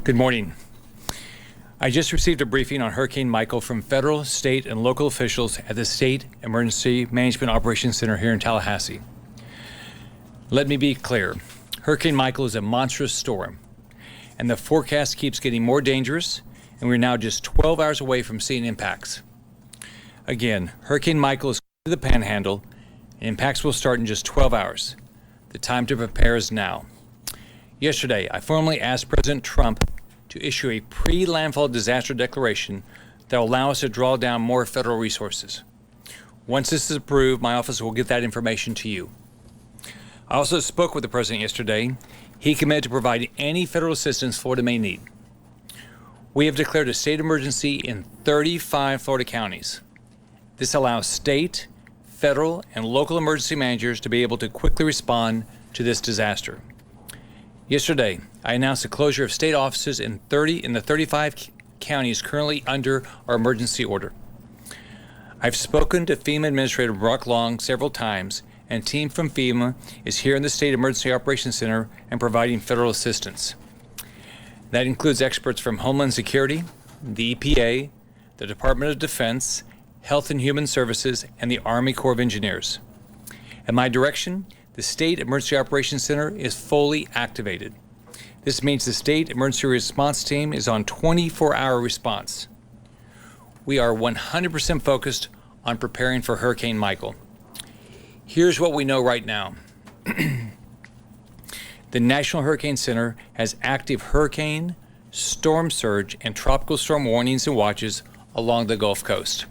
Good morning. I just received a briefing on Hurricane Michael from federal, state, and local officials at the State Emergency Management Operations Center here in Tallahassee. Let me be clear. Hurricane Michael is a monstrous storm, and the forecast keeps getting more dangerous, and we're now just 12 hours away from seeing impacts. Again, Hurricane Michael is to the Panhandle, and impacts will start in just 12 hours. The time to prepare is now. Yesterday, I formally asked President Trump to issue a pre-landfall disaster declaration that will allow us to draw down more federal resources. Once this is approved, my office will get that information to you. I also spoke with the President yesterday. He committed to provide any federal assistance Florida may need. We have declared a state emergency in 35 Florida counties. This allows state, federal, and local emergency managers to be able to quickly respond to this disaster. Yesterday, I announced the closure of state offices in the 35 counties currently under our emergency order. I've spoken to FEMA Administrator Brock Long several times, and a team from FEMA is here in the State Emergency Operations Center and providing federal assistance. That includes experts from Homeland Security, the EPA, the Department of Defense, Health and Human Services, and the Army Corps of Engineers. At my direction, the State Emergency Operations Center is fully activated. This means the State Emergency Response Team is on 24-hour response. We are 100% focused on preparing for Hurricane Michael. Here's what we know right now. The National Hurricane Center has active hurricane, storm surge, and tropical storm warnings and watches along the Gulf Coast.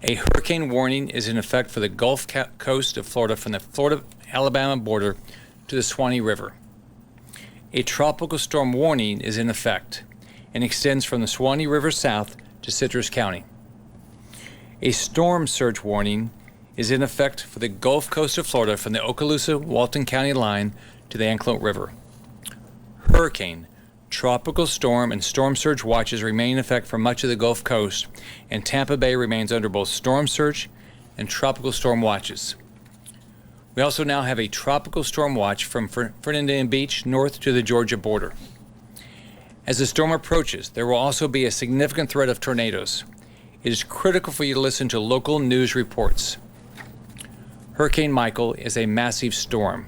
A hurricane warning is in effect for the Gulf Coast of Florida from the Florida-Alabama border to the Swanee River. A tropical storm warning is in effect and extends from the Swanee River south to Citrus County. A storm surge warning is in effect for the Gulf Coast of Florida from the Okaloosa-Walton County line to the Anclote River. Hurricane, tropical storm, and storm surge watches remain in effect for much of the Gulf Coast, and Tampa Bay remains under both storm surge and tropical storm watches. We also now have a tropical storm watch from Fernandina Beach north to the Georgia border. As the storm approaches, there will also be a significant threat of tornadoes. It is critical for you to listen to local news reports. Hurricane Michael is a massive storm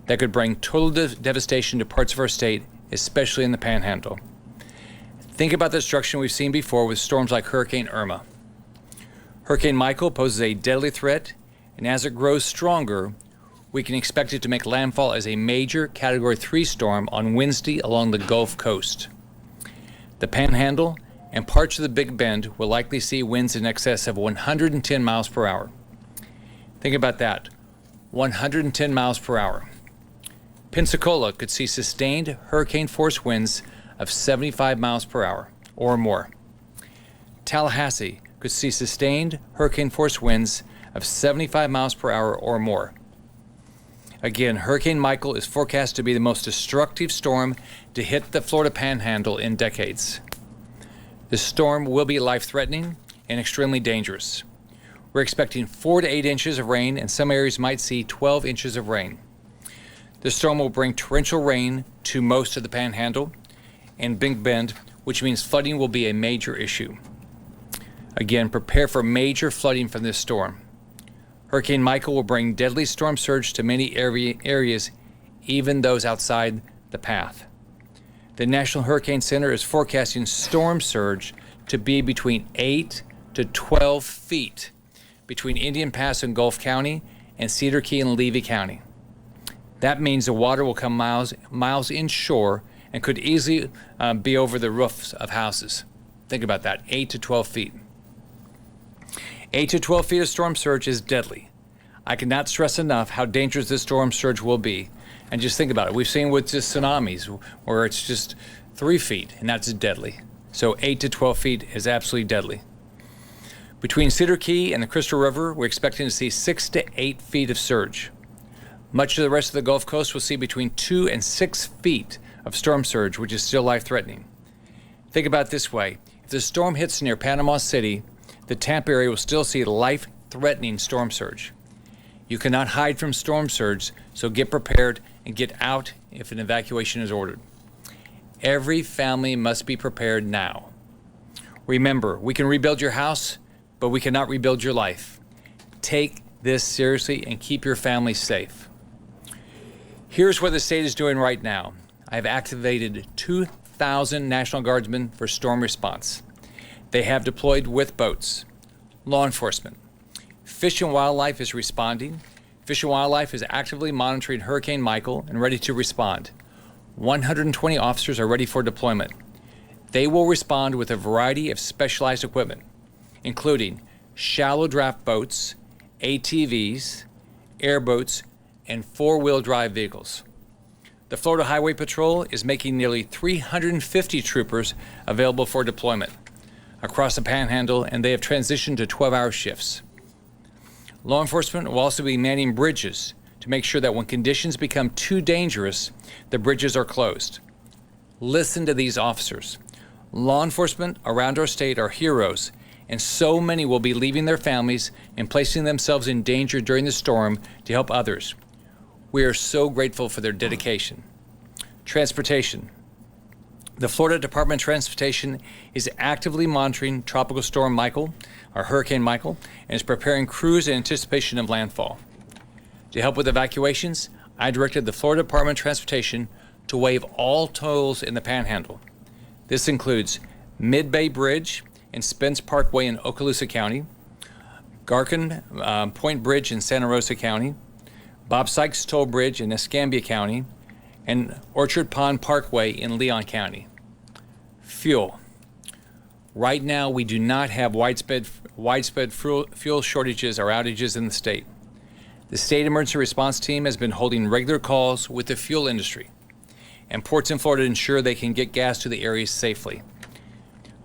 that could bring total devastation to parts of our state, especially in the Panhandle. Think about the destruction we've seen before with storms like Hurricane Irma. Hurricane Michael poses a deadly threat, and as it grows stronger, we can expect it to make landfall as a major Category 3 storm on Wednesday along the Gulf Coast. The Panhandle and parts of the Big Bend will likely see winds in excess of 110 miles per hour. Think about that, 110 miles per hour. Pensacola could see sustained hurricane-force winds of 75 miles per hour or more. Tallahassee could see sustained hurricane-force winds of 75 miles per hour or more. Again, Hurricane Michael is forecast to be the most destructive storm to hit the Florida Panhandle in decades. The storm will be life-threatening and extremely dangerous. We're expecting 4 to 8 inches of rain, and some areas might see 12 inches of rain. The storm will bring torrential rain to most of the Panhandle and Big Bend, which means flooding will be a major issue. Again, prepare for major flooding from this storm. Hurricane Michael will bring deadly storm surge to many areas, even those outside the path. The National Hurricane Center is forecasting storm surge to be between 8 to 12 feet between Indian Pass and Gulf County and Cedar Key and Levy County. That means the water will come miles inshore and could easily be over the roofs of houses. Think about that, 8 to 12 feet. 8 to 12 feet of storm surge is deadly. I cannot stress enough how dangerous this storm surge will be. And just think about it. We've seen with just tsunamis where it's just 3 feet, and that's deadly. So 8 to 12 feet is absolutely deadly. Between Cedar Key and the Crystal River, we're expecting to see 6 to 8 feet of surge. Much of the rest of the Gulf Coast will see between 2 and 6 feet of storm surge, which is still life-threatening. Think about it this way. If the storm hits near Panama City, the Tampa area will still see life-threatening storm surge. You cannot hide from storm surge, so get prepared and get out if an evacuation is ordered. Every family must be prepared now. Remember, we can rebuild your house, but we cannot rebuild your life. Take this seriously and keep your family safe. Here's what the state is doing right now. I have activated 2,000 National Guardsmen for storm response. They have deployed with boats. Law enforcement. Fish and Wildlife is responding. Fish and Wildlife is actively monitoring Hurricane Michael and ready to respond. 120 officers are ready for deployment. They will respond with a variety of specialized equipment, including shallow draft boats, ATVs, airboats, and four-wheel drive vehicles. The Florida Highway Patrol is making nearly 350 troopers available for deployment across the Panhandle, and they have transitioned to 12-hour shifts. Law enforcement will also be manning bridges to make sure that when conditions become too dangerous, the bridges are closed. Listen to these officers. Law enforcement around our state are heroes, and so many will be leaving their families and placing themselves in danger during the storm to help others. We are so grateful for their dedication. Transportation. The Florida Department of Transportation is actively monitoring Tropical Storm Michael, or Hurricane Michael, and is preparing crews in anticipation of landfall. To help with evacuations, I directed the Florida Department of Transportation to waive all tolls in the Panhandle. This includes Mid-Bay Bridge and Spence Parkway in Okaloosa County, Garkin Point Bridge in Santa Rosa County, Bob Sykes Toll Bridge in Escambia County, and Orchard Pond Parkway in Leon County. Fuel. Right now, we do not have widespread fuel shortages or outages in the state. The state emergency response team has been holding regular calls with the fuel industry and ports in Florida to ensure they can get gas to the areas safely.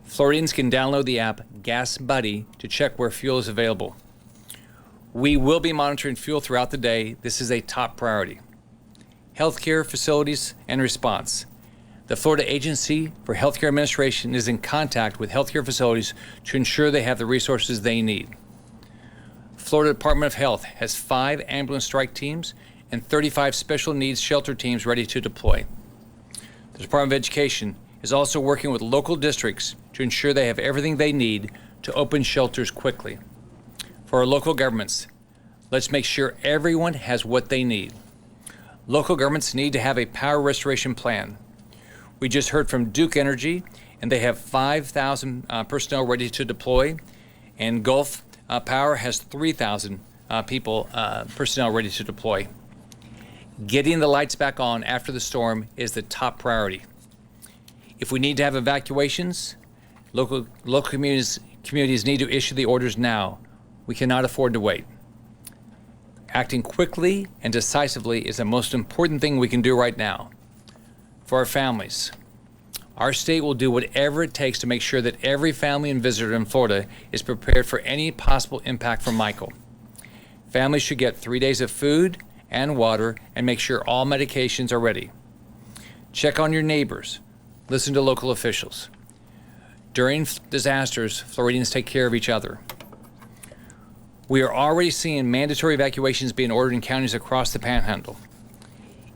Floridians can download the app Gas Buddy to check where fuel is available. We will be monitoring fuel throughout the day. This is a top priority. Healthcare facilities and response. The Florida Agency for Healthcare Administration is in contact with healthcare facilities to ensure they have the resources they need. Florida Department of Health has 5 ambulance strike teams and 35 special needs shelter teams ready to deploy. The Department of Education is also working with local districts to ensure they have everything they need to open shelters quickly. For our local governments, let's make sure everyone has what they need. Local governments need to have a power restoration plan. We just heard from Duke Energy, and they have 5,000 personnel ready to deploy, and Gulf Power has 3,000 personnel ready to deploy. Getting the lights back on after the storm is the top priority. If we need to have evacuations, local communities need to issue the orders now. We cannot afford to wait. Acting quickly and decisively is the most important thing we can do right now. For our families, our state will do whatever it takes to make sure that every family and visitor in Florida is prepared for any possible impact from Michael. Families should get 3 days of food and water and make sure all medications are ready. Check on your neighbors. Listen to local officials. During disasters, Floridians take care of each other. We are already seeing mandatory evacuations being ordered in counties across the Panhandle.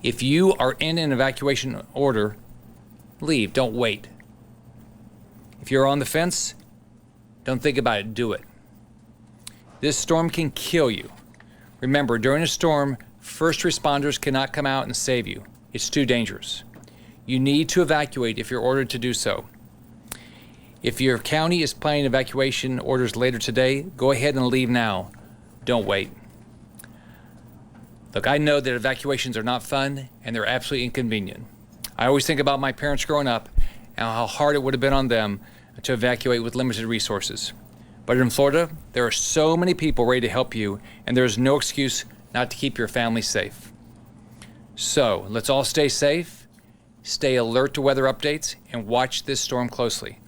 If you are in an evacuation order, leave, don't wait. If you're on the fence, don't think about it, do it. This storm can kill you. Remember, during a storm, first responders cannot come out and save you. It's too dangerous. You need to evacuate if you're ordered to do so. If your county is planning evacuation orders later today, go ahead and leave now. Don't wait. Look, I know that evacuations are not fun and they're absolutely inconvenient. I always think about my parents growing up and how hard it would have been on them to evacuate with limited resources. But in Florida, there are so many people ready to help you, and there's no excuse not to keep your family safe. So let's all stay safe, stay alert to weather updates, and watch this storm closely.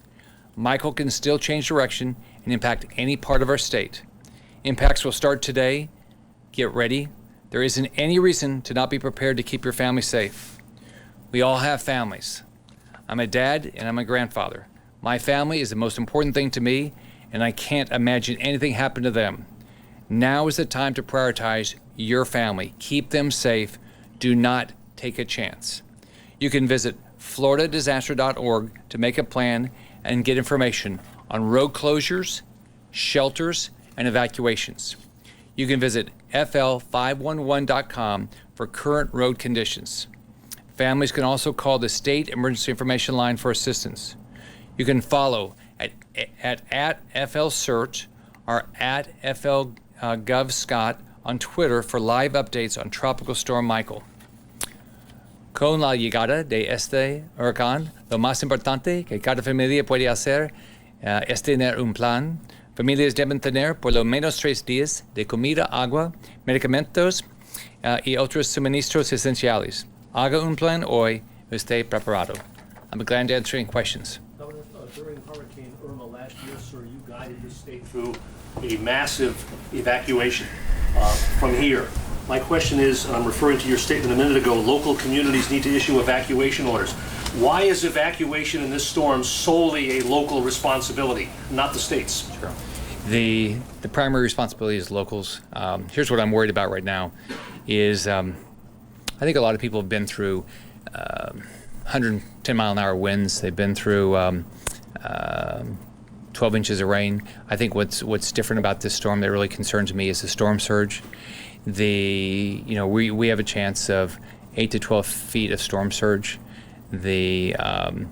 Michael can still change direction and impact any part of our state. Impacts will start today. Get ready. There isn't any reason to not be prepared to keep your family safe. We all have families. I'm a dad and I'm a grandfather. My family is the most important thing to me, and I can't imagine anything happen to them. Now is the time to prioritize your family. Keep them safe. Do not take a chance. You can visit floridadisaster.org to make a plan and get information on road closures, shelters, and evacuations. You can visit fl511.com for current road conditions. Families can also call the State Emergency Information Line for assistance. You can follow at FLCERT or at FLGovScott on Twitter for live updates on Tropical Storm Michael. Con la llegada de este huracán, lo más importante que cada familia puede hacer es tener un plan. Familias deben tener por lo menos 3 días de comida, agua, medicamentos y otros suministros esenciales. Haga un plan hoy, esté preparado. I'm glad to answer any questions. Governor, during Hurricane Irma last year, sir, you guided the state through a massive evacuation from here. My question is, I'm referring to your statement a minute ago, local communities need to issue evacuation orders. Why is evacuation in this storm solely a local responsibility, not the state's? Sure. The primary responsibility is locals. Here's what I'm worried about right now is I think a lot of people have been through 110-mile-an-hour winds. They've been through 12 inches of rain. I think what's different about this storm that really concerns me is the storm surge. We have a chance of 8 to 12 feet of storm surge. I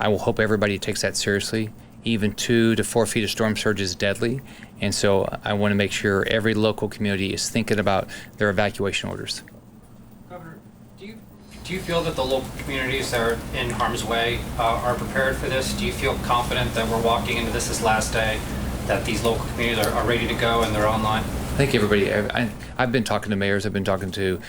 will hope everybody takes that seriously. Even 2 to 4 feet of storm surge is deadly, and so I want to make sure every local community is thinking about their evacuation orders. Governor, do you feel that the local communities that are in harm's way are prepared for this? Do you feel confident that we're walking into this last day, that these local communities are ready to go and they're online? I think everybody. I've been talking to mayors. I've been talking to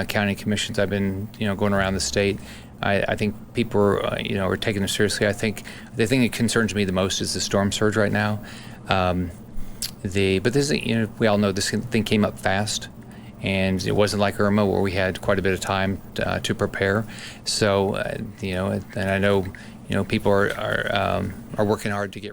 county commissions. I've been going around the state. I think people are taking it seriously. I think the thing that concerns me the most is the storm surge right now. But this, we all know this thing came up fast, and it wasn't like Irma where we had quite a bit of time to prepare. So and I know people are working hard to get.